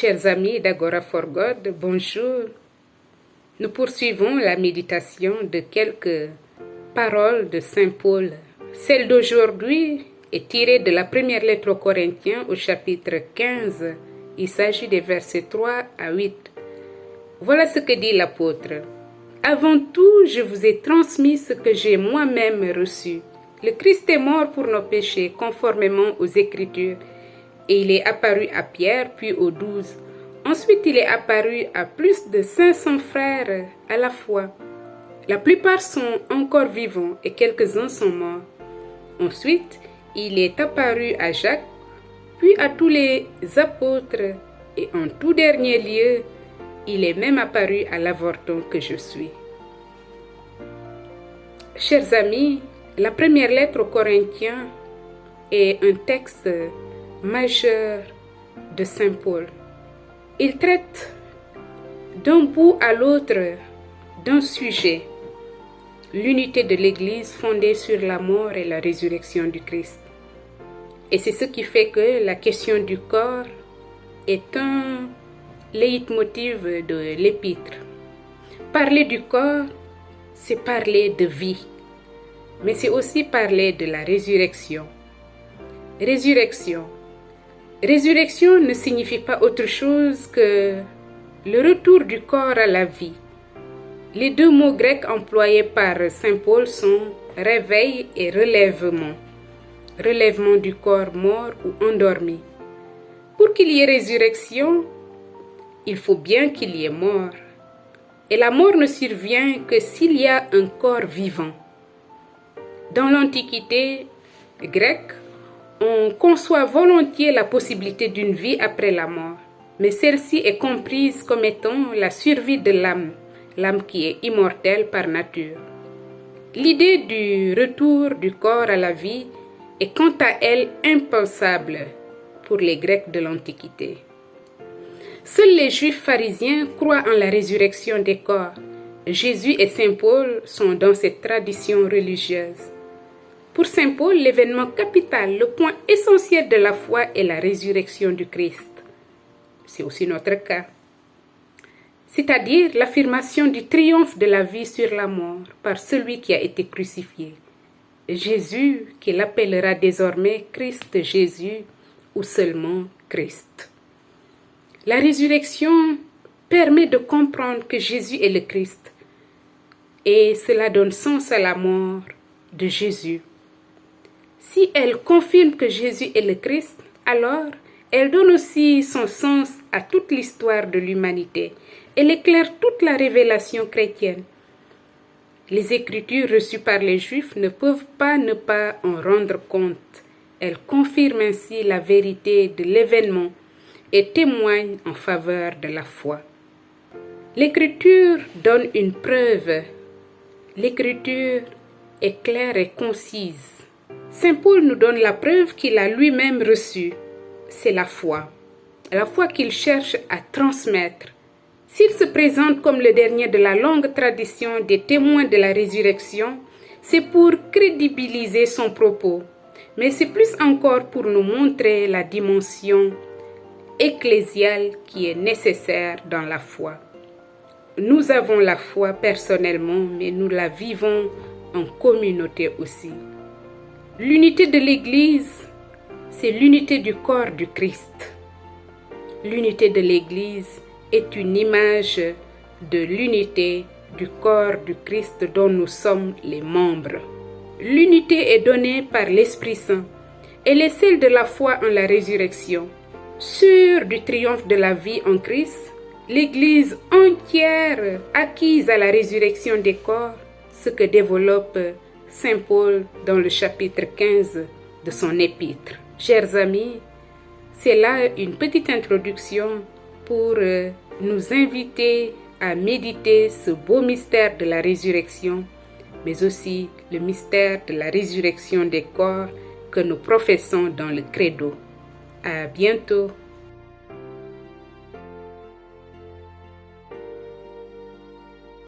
Chers amis d'Agora for God, bonjour. Nous poursuivons la méditation de quelques paroles de Saint Paul. Celle d'aujourd'hui est tirée de la première lettre aux Corinthiens au chapitre 15. Il s'agit des versets 3 à 8. Voilà ce que dit l'apôtre. Avant tout, je vous ai transmis ce que j'ai moi-même reçu. Le Christ est mort pour nos péchés, conformément aux Écritures. Et il est apparu à Pierre, puis aux 12. Ensuite, il est apparu à plus de 500 frères à la fois. La plupart sont encore vivants et quelques-uns sont morts. Ensuite, il est apparu à Jacques, puis à tous les apôtres. Et en tout dernier lieu, il est même apparu à l'avorton que je suis. Chers amis, la première lettre aux Corinthiens est un texte majeur de Saint Paul. Il traite d'un bout à l'autre d'un sujet, l'unité de l'Église fondée sur la mort et la résurrection du Christ. Et c'est ce qui fait que la question du corps est un leitmotiv de l'épître. Parler du corps, c'est parler de vie, mais c'est aussi parler de la résurrection. Résurrection. Résurrection ne signifie pas autre chose que le retour du corps à la vie. Les deux mots grecs employés par Saint Paul sont réveil et relèvement. Relèvement du corps mort ou endormi. Pour qu'il y ait résurrection, il faut bien qu'il y ait mort. Et la mort ne survient que s'il y a un corps vivant. Dans l'Antiquité grecque, on conçoit volontiers la possibilité d'une vie après la mort, mais celle-ci est comprise comme étant la survie de l'âme, l'âme qui est immortelle par nature. L'idée du retour du corps à la vie est quant à elle impensable pour les Grecs de l'Antiquité. Seuls les Juifs pharisiens croient en la résurrection des corps. Jésus et Saint Paul sont dans cette tradition religieuse. Pour Saint Paul, l'événement capital, le point essentiel de la foi est la résurrection du Christ. C'est aussi notre cas. C'est-à-dire l'affirmation du triomphe de la vie sur la mort par celui qui a été crucifié. Jésus, qu'il appellera désormais Christ Jésus ou seulement Christ. La résurrection permet de comprendre que Jésus est le Christ et cela donne sens à la mort de Jésus. Si elle confirme que Jésus est le Christ, alors elle donne aussi son sens à toute l'histoire de l'humanité. Elle éclaire toute la révélation chrétienne. Les Écritures reçues par les Juifs ne peuvent pas ne pas en rendre compte. Elles confirment ainsi la vérité de l'événement et témoignent en faveur de la foi. L'Écriture donne une preuve. L'Écriture est claire et concise. Saint Paul nous donne la preuve qu'il a lui-même reçue. C'est la foi qu'il cherche à transmettre. S'il se présente comme le dernier de la longue tradition des témoins de la résurrection, c'est pour crédibiliser son propos, mais c'est plus encore pour nous montrer la dimension ecclésiale qui est nécessaire dans la foi. Nous avons la foi personnellement, mais nous la vivons en communauté aussi. L'unité de l'Église, c'est l'unité du corps du Christ. L'unité de l'Église est une image de l'unité du corps du Christ dont nous sommes les membres. L'unité est donnée par l'Esprit Saint. Elle est celle de la foi en la résurrection. Sûre du triomphe de la vie en Christ, l'Église entière acquise à la résurrection des corps, ce que développe Saint Paul dans le chapitre 15 de son épître. Chers amis, c'est là une petite introduction pour nous inviter à méditer ce beau mystère de la résurrection, mais aussi le mystère de la résurrection des corps que nous professons dans le credo. À bientôt.